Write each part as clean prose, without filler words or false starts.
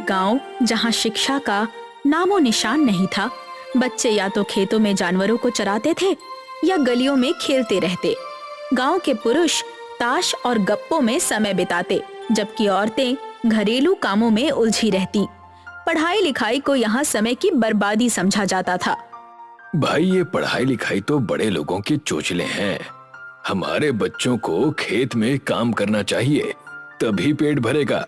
गांव जहां शिक्षा का नामो निशान नहीं था। बच्चे या तो खेतों में जानवरों को चराते थे या गलियों में खेलते रहते। गांव के पुरुष ताश और गप्पों में समय बिताते, जबकि औरतें घरेलू कामों में उलझी रहती। पढ़ाई लिखाई को यहाँ समय की बर्बादी समझा जाता था। भाई, ये पढ़ाई लिखाई तो बड़े लोगों के चोचले हैं। हमारे बच्चों को खेत में काम करना चाहिए, तभी पेट भरेगा।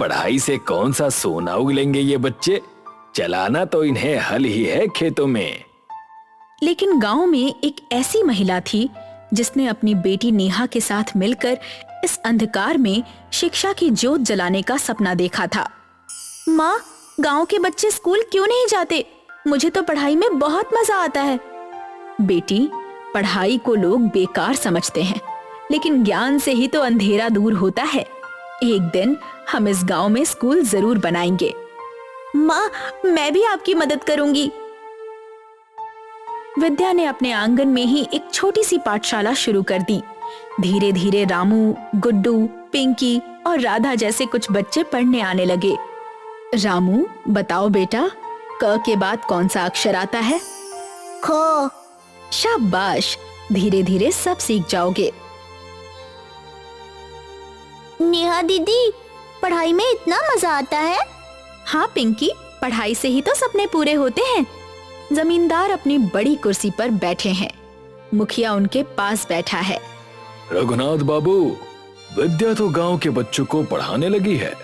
पढ़ाई से कौन सा सोना उगलेंगे ये बच्चे? चलाना तो इन्हें हल ही है खेतों में। लेकिन गांव में एक ऐसी महिला थी जिसने अपनी बेटी नेहा के साथ मिलकर इस अंधकार में शिक्षा की ज्योत जलाने का सपना देखा था। माँ, गांव के बच्चे स्कूल क्यों नहीं जाते? मुझे तो पढ़ाई में बहुत मजा आता है। बेटी, पढ़ाई को लोग बेकार समझते हैं, लेकिन ज्ञान से ही तो अंधेरा दूर होता है। एक दिन हम इस गांव में स्कूल जरूर बनाएंगे। माँ, मैं भी आपकी मदद करूंगी। विद्या ने अपने आंगन में ही एक छोटी सी पाठशाला शुरू कर दी। धीरे धीरे रामू, गुड्डू, पिंकी और राधा जैसे कुछ बच्चे पढ़ने आने लगे। रामू, बताओ बेटा, क के बाद कौन सा अक्षर आता है? ख। शाबाश, धीरे धीरे सब सीख जाओगे। नेहा दीदी, पढ़ाई में इतना मजा आता है। हाँ पिंकी, पढ़ाई से ही तो सपने पूरे होते हैं। जमींदार अपनी बड़ी कुर्सी पर बैठे हैं। मुखिया उनके पास बैठा है। रघुनाथ बाबू, विद्या तो गांव के बच्चों को पढ़ाने लगी है।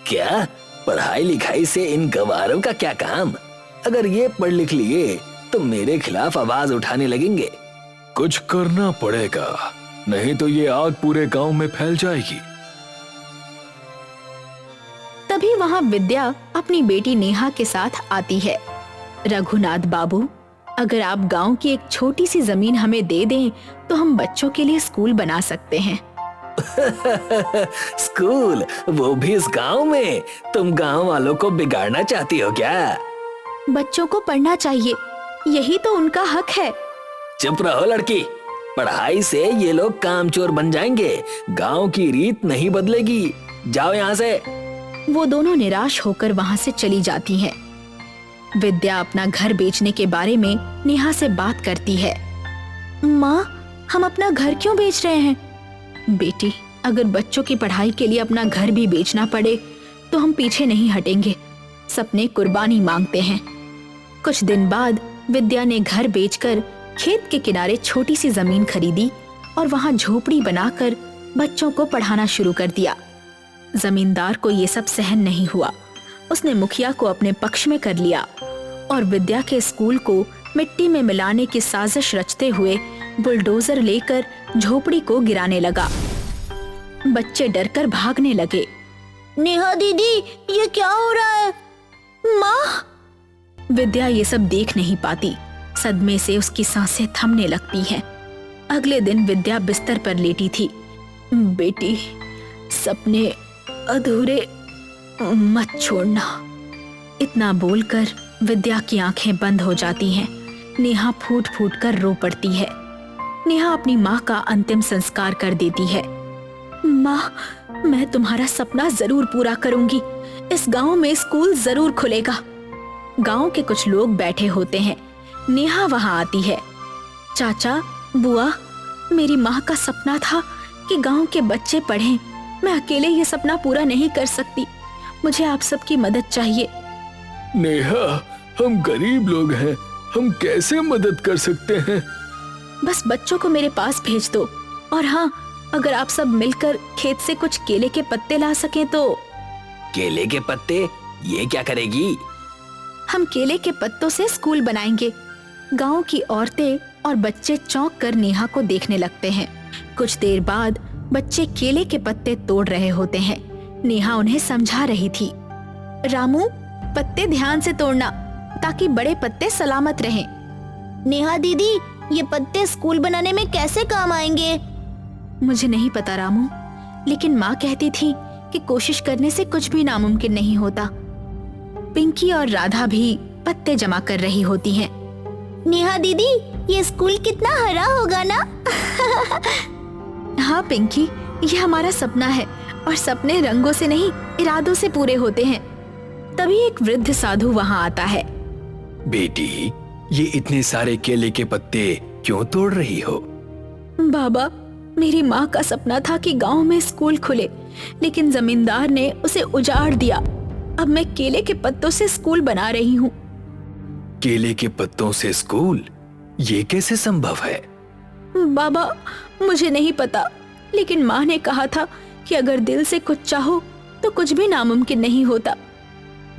क्या? पढ़ाई लिखाई से इन गवारों का क्या काम? अगर ये पढ़ लिख लिए तो मेरे खिलाफ आवाज उठाने लगेंगे। कुछ करना पड़ेगा, नहीं तो ये आग पूरे गांव में फैल जाएगी। तभी वहां विद्या अपनी बेटी नेहा के साथ आती है। रघुनाथ बाबू, अगर आप गांव की एक छोटी सी जमीन हमें दे दें तो हम बच्चों के लिए स्कूल बना सकते हैं। स्कूल, वो भी इस गांव में? तुम गांव वालों को बिगाड़ना चाहती हो क्या? बच्चों को पढ़ना चाहिए, यही तो उनका हक है। चुप रहो लड़की, पढ़ाई से ये लोग कामचोर बन जाएंगे, गांव की रीत नहीं बदलेगी। जाओ यहाँ से। वो दोनों निराश होकर वहां से चली जाती हैं। विद्या अपना घर बेचने के बारे में नेहा से बात करती है। माँ, हम अपना घर क्यों बेच रहे हैं? बेटी, अगर बच्चों की पढ़ाई के लिए अपना घर भी बेचना पड़े तो हम पीछे नहीं हटेंगे। सपने कुर्बानी मांगते हैं। कुछ दिन बाद विद्या ने घर बेचकर खेत के किनारे छोटी सी जमीन खरीदी और वहां झोपड़ी बनाकर बच्चों को पढ़ाना शुरू कर दिया। जमींदार को ये सब सहन नहीं हुआ। उसने मुखिया को अपने पक्ष में कर लिया और विद्या के स्कूल को मिट्टी में मिलाने की साजिश रचते हुए बुलडोजर लेकर झोपड़ी को गिराने लगा। बच्चे डरकर भागने लगे। नेहा दीदी, ये क्या हो रहा है? माँ! विद्या ये सब देख नहीं पाती। सदमे से उसकी सांसें थमने लगती हैं। अगले दिन विद्या बिस्तर पर लेटी थी। बेटी, सपने अधूरे मत छोड़ना। इतना बोलकर विद्या की आंखें बंद हो जाती हैं। नेहा फूट फूट कर रो पड़ती है। नेहा अपनी माँ का अंतिम संस्कार कर देती है। माँ, मैं तुम्हारा सपना जरूर पूरा करूंगी। इस गांव में स्कूल जरूर खुलेगा। गांव के कुछ लोग बैठे होते हैं। नेहा वहां आती है। चाचा, बुआ, मेरी माँ का सपना था कि गांव के बच्चे पढ़ें। मैं अकेले ये सपना पूरा नहीं कर सकती। मुझे आप सबकी मदद चाहिए। नेहा, हम गरीब लोग हैं, हम कैसे मदद कर सकते हैं? बस बच्चों को मेरे पास भेज दो। और हाँ, अगर आप सब मिलकर खेत से कुछ केले के पत्ते ला सकें तो। केले के पत्ते? ये क्या करेगी? हम केले के पत्तों से स्कूल बनाएंगे। गांव की औरतें और बच्चे चौंक कर नेहा को देखने लगते हैं। कुछ देर बाद बच्चे केले के पत्ते तोड़ रहे होते हैं। नेहा उन्हें समझा रही थी। रामू, पत्ते ध्यान से तोड़ना ताकि बड़े पत्ते सलामत रहें। नेहा दीदी, ये पत्ते स्कूल बनाने में कैसे काम आएंगे? मुझे नहीं पता रामू, लेकिन माँ कहती थी कि कोशिश करने से कुछ भी नामुमकिन नहीं होता। पिंकी और राधा भी पत्ते जमा कर रही होती हैं। नेहा दीदी, ये स्कूल कितना हरा होगा ना? हाँ पिंकी, ये हमारा सपना है और सपने रंगों से नहीं, इरादों से पूरे होते हैं। तभी एक वृद्ध साधु वहां आता है। बेटी, ये इतने सारे केले के पत्ते क्यों तोड़ रही हो? बाबा, मेरी माँ का सपना था कि गांव में स्कूल खुले, लेकिन जमींदार ने उसे उजाड़ दिया। अब मैं केले के पत्तों से स्कूल बना रही हूँ। केले के पत्तों से स्कूल? ये कैसे संभव है? बाबा, मुझे नहीं पता, लेकिन माँ ने कहा था कि अगर दिल से कुछ चाहो तो कुछ भी नामुमकिन नहीं होता।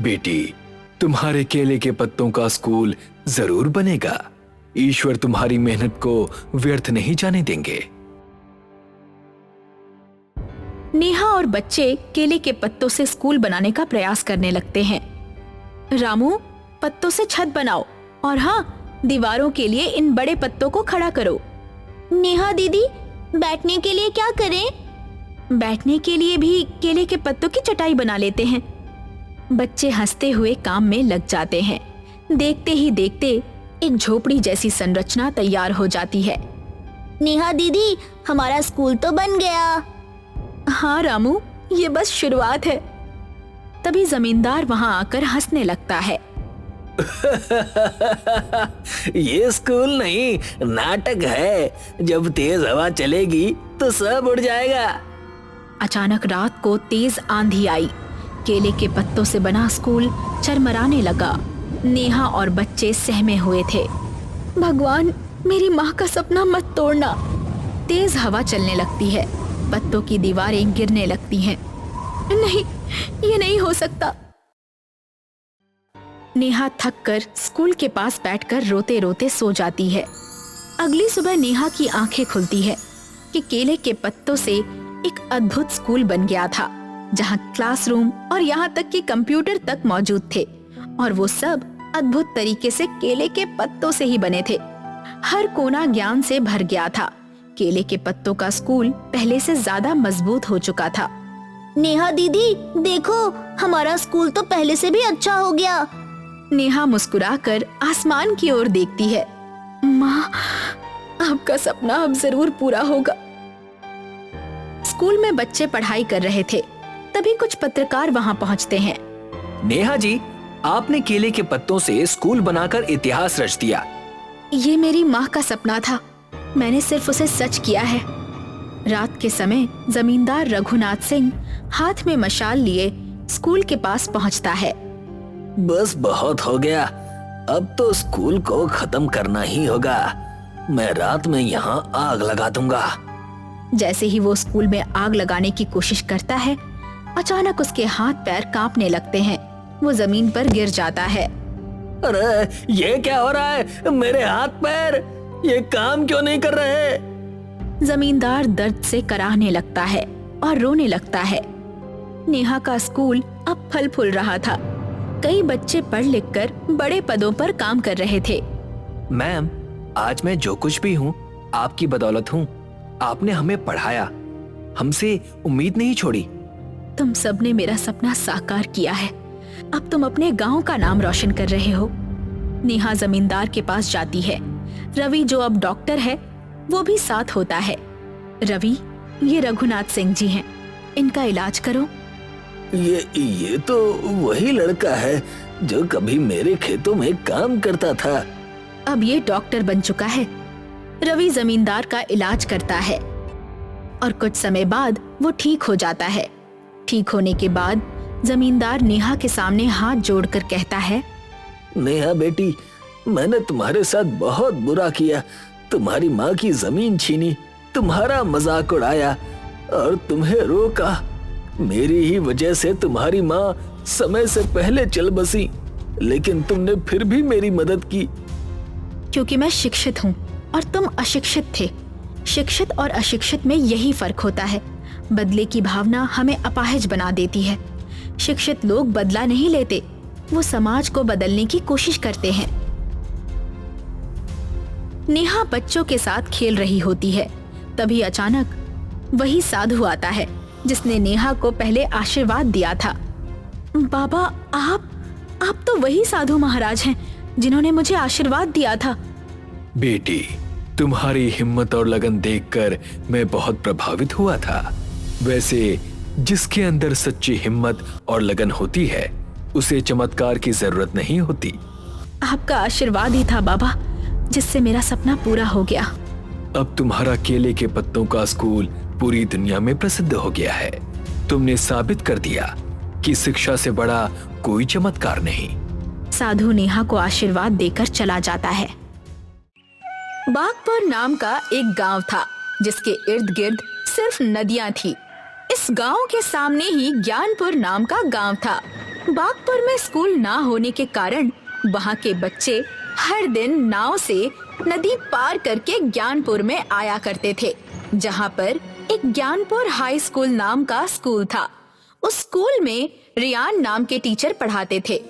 बेटी, तुम्हारे केले के पत्तों का स्कूल जरूर बनेगा। ईश्वर तुम्हारी मेहनत को व्यर्थ नहीं जाने देंगे। नेहा और बच्चे केले के पत्तों से स्कूल बनाने का प्रयास करने लगते हैं। रामू, पत्तों से छत बनाओ और हाँ, दीवारों के लिए इन बड़े पत्तों को खड़ा करो। नेहा दीदी, बैठने के लिए क्या करें? बैठने के लिए भी केले के पत्तों की चटाई बना लेते हैं। बच्चे हंसते हुए काम में लग जाते हैं। देखते ही देखते एक झोपड़ी जैसी संरचना तैयार हो जाती है। नेहा दीदी, हमारा स्कूल तो बन गया। हाँ रामू, ये बस शुरुआत है। तभी जमींदार वहां आकर हंसने लगता है। ये स्कूल नहीं, नाटक है। जब तेज हवा चलेगी तो सब उड़ जाएगा। अचानक रात को तेज आंधी आई। केले के पत्तों से बना स्कूल चरमराने लगा। नेहा और बच्चे सहमे हुए थे। भगवान, मेरी माँ का सपना मत तोड़ना। तेज हवा चलने लगती है। पत्तों की दीवारें गिरने लगती हैं। नहीं, ये नहीं हो सकता। नेहा थककर स्कूल के पास बैठकर रोते रोते सो जाती है। अगली सुबह नेहा की आंखें खुलती है कि केले के पत्तों से एक अद्भुत स्कूल बन गया था, जहां क्लासरूम और यहाँ तक कि कंप्यूटर तक मौजूद थे, और वो सब अद्भुत तरीके से केले के पत्तों से ही बने थे। हर कोना ज्ञान से भर गया था। केले के पत्तों का स्कूल पहले से ज्यादा मजबूत हो चुका था। नेहा दीदी, देखो, हमारा स्कूल तो पहले से भी अच्छा हो गया। नेहा मुस्कुराकर आसमान की ओर देखती है। माँ, आपका सपना अब जरूर पूरा होगा। स्कूल में बच्चे पढ़ाई कर रहे थे। तभी कुछ पत्रकार वहां पहुंचते हैं। नेहा जी, आपने केले के पत्तों से स्कूल बनाकर इतिहास रच दिया। ये मेरी माँ का सपना था, मैंने सिर्फ उसे सच किया है। रात के समय जमींदार रघुनाथ सिंह हाथ में मशाल लिए स्कूल के पास पहुंचता है। बस बहुत हो गया, अब तो स्कूल को खत्म करना ही होगा। मैं रात में यहाँ आग लगा दूंगा। जैसे ही वो स्कूल में आग लगाने की कोशिश करता है, अचानक उसके हाथ पैर कांपने लगते हैं। वो जमीन पर गिर जाता है। अरे, ये क्या हो रहा है? मेरे हाथ पैर ये काम क्यों नहीं कर रहे? जमींदार दर्द से कराहने लगता है और रोने लगता है। नेहा का स्कूल अब फल फूल रहा था। कई बच्चे पढ़ लिखकर बड़े पदों पर काम कर रहे थे। मैम, आज मैं जो कुछ भी हूँ आपकी बदौलत हूँ। आपने हमें पढ़ाया, हमसे उम्मीद नहीं छोड़ी। तुम सबने मेरा सपना साकार किया है। अब तुम अपने गांव का नाम रोशन कर रहे हो। नेहा जमींदार के पास जाती है। रवि, जो अब डॉक्टर है, वो भी साथ होता है। रवि, ये रघुनाथ सिंह जी हैं, इनका इलाज करो। ये तो वही लड़का है जो कभी मेरे खेतों में काम करता था। अब ये डॉक्टर बन चुका है। रवि जमींदार का इलाज करता है और कुछ समय बाद वो ठीक हो जाता है। ठीक होने के बाद जमींदार नेहा के सामने हाथ जोड़कर कहता है, नेहा बेटी, मैंने तुम्हारे साथ बहुत बुरा किया। तुम्हारी माँ की जमीन छीनी, तुम्हारा मजाक उड़ाया और तुम्हें रोका। मेरी ही वजह से तुम्हारी माँ समय से पहले चल बसी, लेकिन तुमने फिर भी मेरी मदद की। क्योंकि मैं शिक्षित हूँ और तुम अशिक्षित थे। शिक्षित और अशिक्षित में यही फर्क होता है। बदले की भावना हमें अपाहिज बना देती है। शिक्षित लोग बदला नहीं लेते, वो समाज को बदलने की कोशिश करते हैं। नेहा बच्चों के साथ खेल रही होती है। तभी अचानक वही साधु आता है जिसने नेहा को पहले आशीर्वाद दिया था। बाबा, आप तो वही साधु महाराज हैं जिन्होंने मुझे आशीर्वाद दिया था। बेटी, तुम्हारी हिम्मत और लगन देखकर मैं बहुत प्रभावित हुआ था। वैसे जिसके अंदर सच्ची हिम्मत और लगन होती है उसे चमत्कार की जरूरत नहीं होती। आपका आशीर्वाद ही था बाबा, जिससे मेरा सपना पूरा हो गया। अब तुम्हारा केले के पत्तों का स्कूल पूरी दुनिया में प्रसिद्ध हो गया है। तुमने साबित कर दिया कि शिक्षा से बड़ा कोई चमत्कार नहीं। साधु नेहा को आशीर्वाद देकर चला जाता है। बागपुर नाम का एक गांव था जिसके इर्द गिर्द सिर्फ नदियां थी। इस गांव के सामने ही ज्ञानपुर नाम का गांव था। बागपुर में स्कूल ना होने के कारण वहां के बच्चे हर दिन नाव से नदी पार करके ज्ञानपुर में आया करते थे, जहां पर एक ज्ञानपुर हाई स्कूल नाम का स्कूल था। उस स्कूल में रियान नाम के टीचर पढ़ाते थे,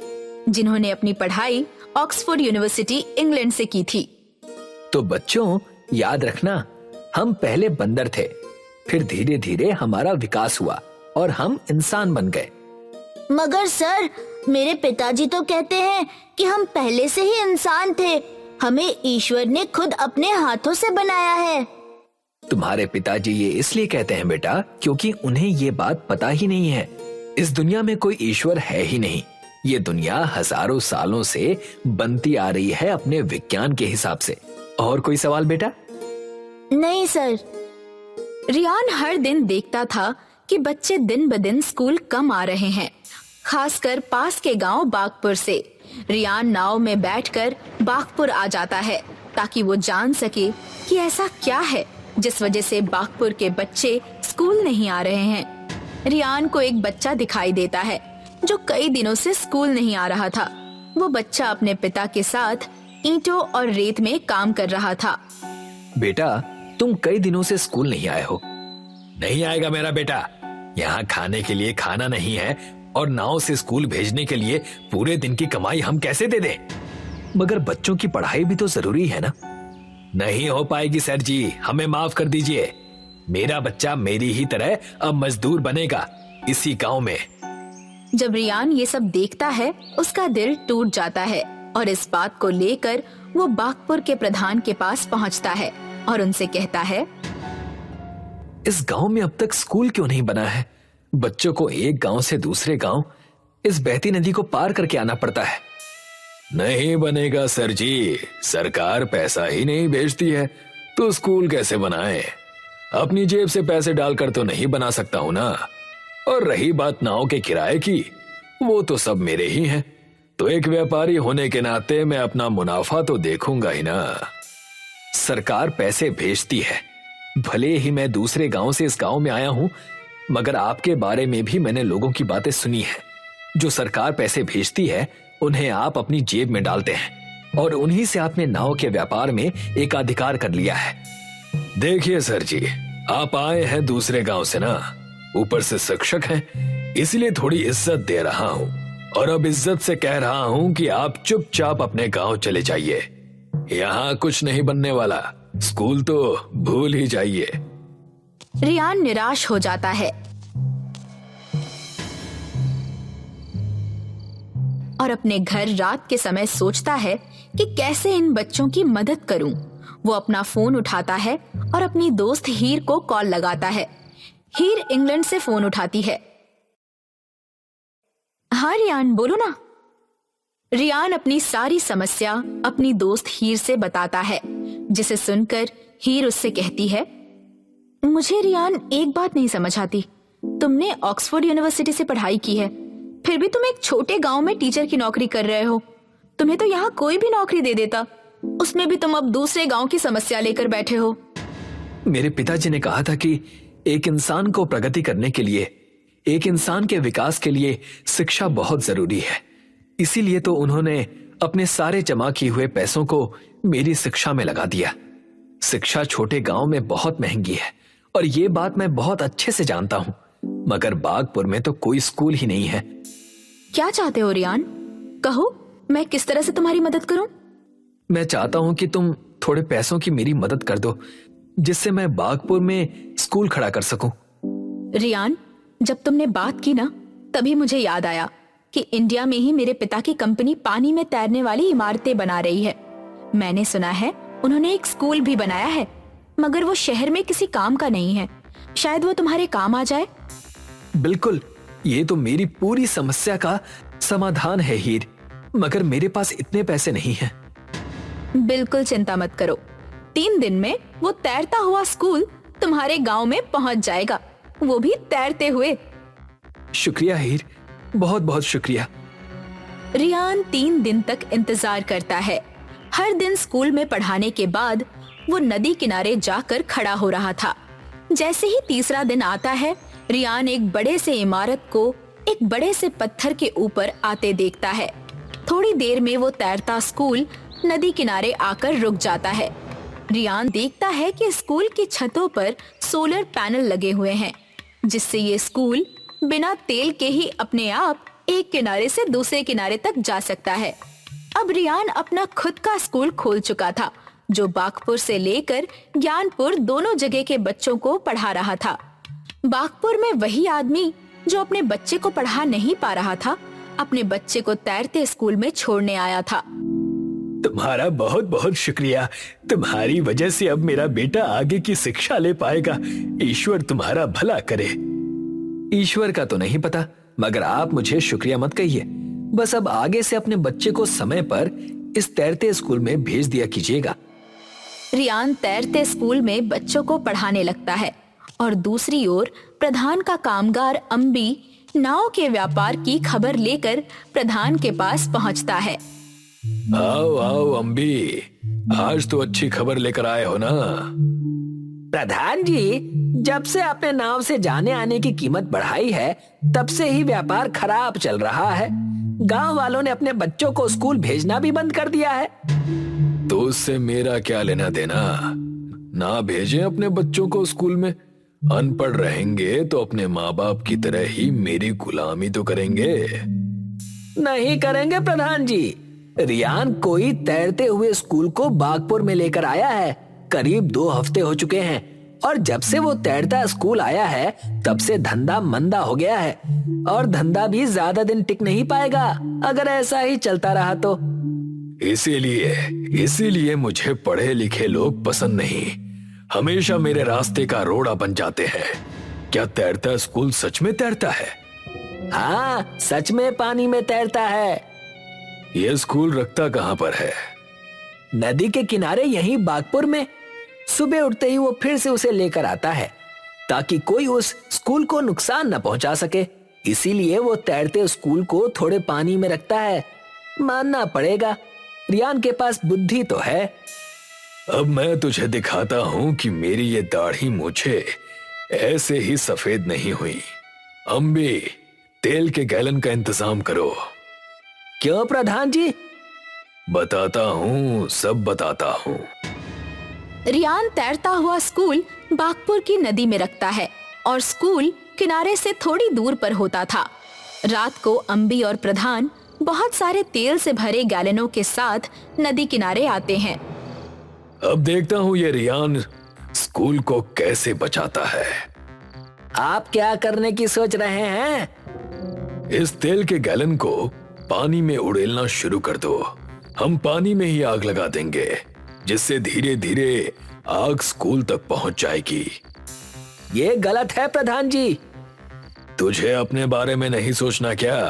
जिन्होंने अपनी पढ़ाई ऑक्सफोर्ड यूनिवर्सिटी इंग्लैंड से की थी। तो बच्चों, याद रखना, हम पहले बंदर थे, फिर धीरे धीरे हमारा विकास हुआ और हम इंसान बन गए। मगर सर, मेरे पिताजी तो कहते हैं कि हम पहले से ही इंसान थे। हमें ईश्वर ने खुद अपने हाथों से बनाया है। तुम्हारे पिताजी ये इसलिए कहते हैं बेटा, क्योंकि उन्हें ये बात पता ही नहीं है। इस दुनिया में कोई ईश्वर है ही नहीं। ये दुनिया हजारों सालों से बनती आ रही है अपने विज्ञान के हिसाब से। और कोई सवाल बेटा? नहीं सर। रियान हर दिन देखता था कि बच्चे दिन ब दिन स्कूल कम आ रहे हैं, खासकर पास के गांव बागपुर से। रियान नाव में बैठकर बागपुर आ जाता है ताकि वो जान सके कि ऐसा क्या है जिस वजह से बागपुर के बच्चे स्कूल नहीं आ रहे हैं। रियान को एक बच्चा दिखाई देता है जो कई दिनों से स्कूल नहीं आ रहा था। वो बच्चा अपने पिता के साथ ईंटों और रेत में काम कर रहा था। बेटा, तुम कई दिनों से स्कूल नहीं आए हो। नहीं आएगा मेरा बेटा। यहाँ खाने के लिए खाना नहीं है और नाव से स्कूल भेजने के लिए पूरे दिन की कमाई हम कैसे दे दें? मगर बच्चों की पढ़ाई भी तो जरूरी है ना। नहीं हो पाएगी सर जी, हमें माफ कर दीजिए। मेरा बच्चा मेरी ही तरह अब मजदूर बनेगा इसी गांव में। जब रियान ये सब देखता है, उसका दिल टूट जाता है और इस बात को लेकर वो बागपुर के प्रधान के पास पहुंचता है और उनसे कहता है, इस गांव में अब तक स्कूल क्यों नहीं बना है? बच्चों को एक गांव से दूसरे गांव इस बहती नदी को पार करके आना पड़ता है। नहीं बनेगा सर जी, सरकार पैसा ही नहीं भेजती है तो स्कूल कैसे बनाए? अपनी जेब से पैसे डालकर तो नहीं बना सकता हूं ना। और रही बात नाव के किराए की, वो तो सब मेरे ही हैं। तो एक व्यापारी होने के नाते मैं अपना मुनाफा तो देखूंगा ही ना। सरकार पैसे भेजती है, भले ही मैं दूसरे गांव से इस गांव में आया हूं, मगर आपके बारे में भी मैंने लोगों की बातें सुनी है। जो सरकार पैसे भेजती है उन्हें आप अपनी जेब में डालते हैं और उन्हीं से आपने नाव के व्यापार में एकाधिकार कर लिया है। देखिए सर जी, आप आए हैं दूसरे गांव से ना, ऊपर से शिक्षक हैं, इसलिए थोड़ी इज्जत दे रहा हूं। और अब इज्जत से कह रहा हूं कि आप चुपचाप अपने गांव चले जाइए। यहाँ कुछ नहीं बनने वाला, स्कूल तो भूल ही जाइए। रियान निराश हो जाता है और अपने घर रात के समय सोचता है कि कैसे इन बच्चों की मदद करूं। वो अपना फोन उठाता है और अपनी दोस्त हीर को कॉल लगाता है। हीर इंग्लैंड से फोन उठाती है। हाँ रियान, बोलो ना। रियान अपनी सारी समस्या अपनी दोस्त हीर से बताता है, जिसे सुनकर हीर उससे कहती है, मुझे रियान एक बात नहीं समझ आती। तुमने ऑक्सफोर्ड यूनिवर्सिटी से पढ़ाई की है, फिर भी तुम एक छोटे गांव में टीचर की नौकरी कर रहे हो। तुम्हें तो यहाँ कोई भी नौकरी दे देता, उसमें भी तुम अब दूसरे गांव की समस्या लेकर बैठे हो। मेरे पिताजी ने कहा था कि एक इंसान को प्रगति करने के लिए, एक इंसान के विकास के लिए शिक्षा बहुत जरूरी है। इसीलिए तो उन्होंने अपने सारे जमा किए हुए पैसों को मेरी शिक्षा में लगा दिया। शिक्षा छोटे गांव में बहुत महंगी है और ये बात मैं बहुत अच्छे से जानता हूं, मगर बागपुर में तो कोई स्कूल ही नहीं है। क्या चाहते हो रियान? कहो, मैं किस तरह से तुम्हारी मदद करूं? मैं चाहता हूं कि तुम थोड़े पैसों की मेरी मदद कर दो, जिससे मैं बागपुर में स्कूल खड़ा कर सकूं। रियान, जब तुमने बात की ना, तभी मुझे याद आया कि इंडिया में ही मेरे पिता की कंपनी पानी में तैरने वाली इमारतें बना रही है। मैंने सुना है उन्होंने एक स्कूल भी बनाया है, मगर वो शहर में किसी काम का नहीं है। शायद वो तुम्हारे काम आ जाए। बिल्कुल, ये तो मेरी पूरी समस्या का समाधान है हीर, मगर मेरे पास इतने पैसे नहीं हैं। बिल्कुल चिंता मत करो, 3 दिन में वो तैरता हुआ स्कूल तुम्हारे गांव में पहुंच जाएगा, वो भी तैरते हुए। शुक्रिया हीर, बहुत बहुत शुक्रिया। रियान 3 दिन तक इंतजार करता है। हर दिन स्कूल में पढ़ाने के बाद वो नदी किनारे जाकर खड़ा हो रहा था। जैसे ही तीसरा दिन आता है, रियान एक बड़े से इमारत को एक बड़े से पत्थर के ऊपर आते देखता है। थोड़ी देर में वो तैरता स्कूल नदी किनारे आकर रुक जाता है। रियान देखता है कि स्कूल की छतों पर सोलर पैनल लगे हुए हैं, जिससे ये स्कूल बिना तेल के ही अपने आप एक किनारे से दूसरे किनारे तक जा सकता है। अब रियान अपना खुद का स्कूल खोल चुका था, जो बागपुर से लेकर ज्ञानपुर दोनों जगह के बच्चों को पढ़ा रहा था। बागपुर में वही आदमी जो अपने बच्चे को पढ़ा नहीं पा रहा था, अपने बच्चे को तैरते स्कूल में छोड़ने आया था। तुम्हारा बहुत बहुत शुक्रिया, तुम्हारी वजह से अब मेरा बेटा आगे की शिक्षा ले पाएगा। ईश्वर तुम्हारा भला करे। ईश्वर का तो नहीं पता, मगर आप मुझे शुक्रिया मत कहिए। बस अब आगे से अपने बच्चे को समय पर इस तैरते स्कूल में भेज दिया कीजिएगा। रियान तैरते स्कूल में बच्चों को पढ़ाने लगता है और दूसरी ओर प्रधान का कामगार अम्बी नाव के व्यापार की खबर लेकर प्रधान के पास पहुंचता है। आओ आओ अम्बी, आज तो अच्छी खबर लेकर आए हो ना। प्रधान जी, जब से आपने नाव से जाने आने की कीमत बढ़ाई है, तब से ही व्यापार खराब चल रहा है। गांव वालों ने अपने बच्चों को स्कूल भेजना भी बंद कर दिया है। तो उससे मेरा क्या लेना देना? ना भेजें अपने बच्चों को स्कूल में। अनपढ़ रहेंगे तो अपने माँ बाप की तरह ही मेरी गुलामी तो करेंगे। नहीं करेंगे प्रधान जी। रियान कोई तैरते हुए स्कूल को बागपुर में लेकर आया है। करीब 2 हफ्ते हो चुके हैं और जब से वो तैरता स्कूल आया है, तब से धंधा मंदा हो गया है और धंधा भी ज्यादा दिन टिक नहीं पाएगा अगर ऐसा ही चलता रहा तो। इसीलिए मुझे पढ़े लिखे लोग पसंद नहीं। हमेशा मेरे रास्ते का रोड़ा बन जाते हैं। क्या तैरता स्कूल सच में तैरता है? हाँ, सच में पानी में तैरता है। यह स्कूल रखता कहाँ पर है? नदी के किनारे, यहीं बागपुर में। सुबह उठते ही वो फिर से उसे लेकर आता है ताकि कोई उस स्कूल को नुकसान न पहुंचा सके। इसीलिए वो तैरते स्कूल को थोड़े पानी में रखता है। मानना पड़ेगा, रियान के पास बुद्धि तो है। अब मैं तुझे दिखाता हूँ कि मेरी ये दाढ़ी मूछे ऐसे ही सफेद नहीं हुई। अम्बी, तेल के गैलन का इंतजाम करो। क्यों प्रधान जी? बताता हूँ, सब बताता हूँ। रियान तैरता हुआ स्कूल बागपुर की नदी में रखता है और स्कूल किनारे से थोड़ी दूर पर होता था। रात को अम्बी और प्रधान बहुत सारे तेल से भरे गैलनों के साथ नदी किनारे आते हैं। अब देखता हूँ ये रियान स्कूल को कैसे बचाता है। आप क्या करने की सोच रहे हैं? इस तेल के गैलन को पानी में उड़ेलना शुरू कर दो। हम पानी में ही आग लगा देंगे, जिससे धीरे धीरे आग स्कूल तक पहुंच जाएगी। ये गलत है प्रधान जी। तुझे अपने बारे में नहीं सोचना क्या?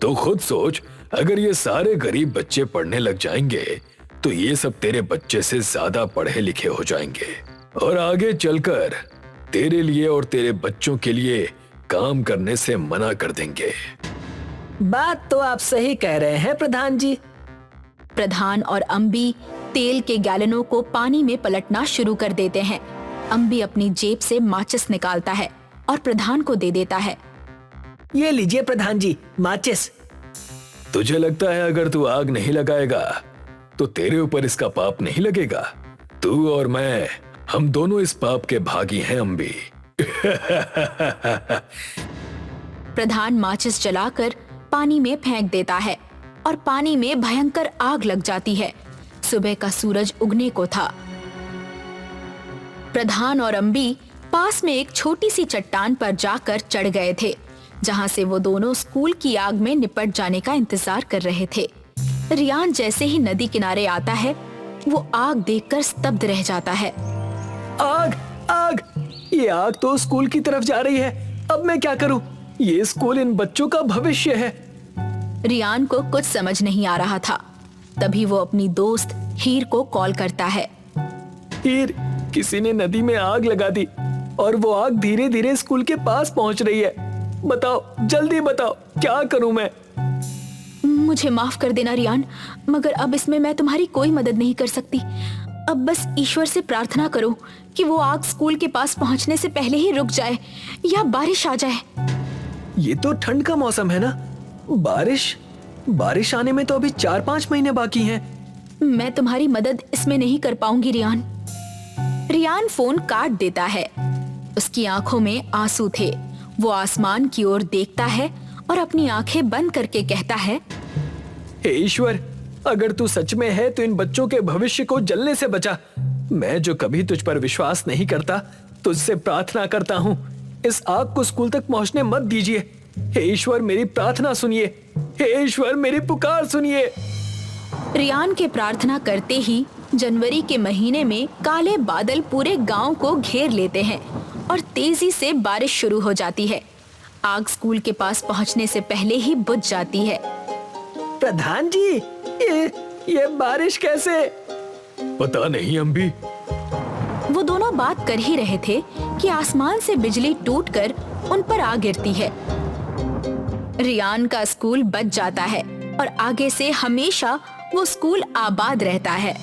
तो खुद सोच, अगर ये सारे गरीब बच्चे पढ़ने लग जाएंगे तो ये सब तेरे बच्चे से ज्यादा पढ़े लिखे हो जाएंगे और आगे चलकर तेरे लिए और तेरे बच्चों के लिए काम करने से मना कर देंगे। बात तो आप सही कह रहे हैं प्रधान जी। प्रधान और अम्बी तेल के गैलनों को पानी में पलटना शुरू कर देते हैं। अम्बी अपनी जेब से माचिस निकालता है और प्रधान को दे देता है। ये लीजिए प्रधान जी, माचिस। तुझे लगता है अगर तू आग नहीं लगाएगा तो तेरे ऊपर इसका पाप नहीं लगेगा? तू और मैं, हम दोनों इस पाप के भागी हैं अम्बी। प्रधान माचिस जलाकर पानी में फेंक देता है और पानी में भयंकर आग लग जाती है। सुबह का सूरज उगने को था। प्रधान और अम्बी पास में एक छोटी सी चट्टान पर जाकर चढ़ गए थे, जहां से वो दोनों स्कूल की आग में निपट जाने का इंतजार कर रहे थे। रियान जैसे ही नदी किनारे आता है, वो आग देखकर स्तब्ध रह जाता है। आग, आग! ये आग तो स्कूल की तरफ जा रही है। अब मैं क्या करूं? ये स्कूल इन बच्चों का भविष्य है। रियान को कुछ समझ नहीं आ रहा था। तभी वो अपनी दोस्त हीर को कॉल करता है। हीर, किसी ने नदी में आग लगा दी और वो आग धीरे धीरे स्कूल के पास पहुंच रही है। बताओ, जल्दी बताओ, क्या करूं मैं? मुझे माफ कर देना रियान, मगर अब इसमें मैं तुम्हारी कोई मदद नहीं कर सकती। अब बस ईश्वर से प्रार्थना करो कि वो आग स्कूल के पास पहुंचने से पहले ही रुक जाए या बारिश आ जाए। ये तो ठंड का मौसम है ना। बारिश आने में तो अभी 4-5 महीने बाकी हैं। मैं तुम्हारी मदद इसमें नहीं कर पाऊंगी रियान। रियान फोन काट देता है। उसकी आंखों में आंसू थे। वो आसमान की ओर देखता है और अपनी आंखें बंद करके कहता है, हे ईश्वर, अगर तू सच में है तो इन बच्चों के भविष्य को जलने से बचा। मैं जो कभी तुझ पर विश्वास नहीं करता, तुझसे प्रार्थना करता हूँ, इस आग को स्कूल तक पहुँचने मत दीजिए। हे ईश्वर, मेरी प्रार्थना सुनिए। हे ईश्वर, मेरी पुकार सुनिए। रियान के प्रार्थना करते ही जनवरी के महीने में काले बादल पूरे गांव को घेर लेते हैं और तेजी से बारिश शुरू हो जाती है। आग स्कूल के पास पहुंचने से पहले ही बुझ जाती है। प्रधान जी, ये बारिश कैसे? पता नहीं अम्बी। वो दोनों बात कर ही रहे थे कि आसमान से बिजली टूटकर उन पर आ गिरती है। रियान का स्कूल बच जाता है और आगे से हमेशा वो स्कूल आबाद रहता है।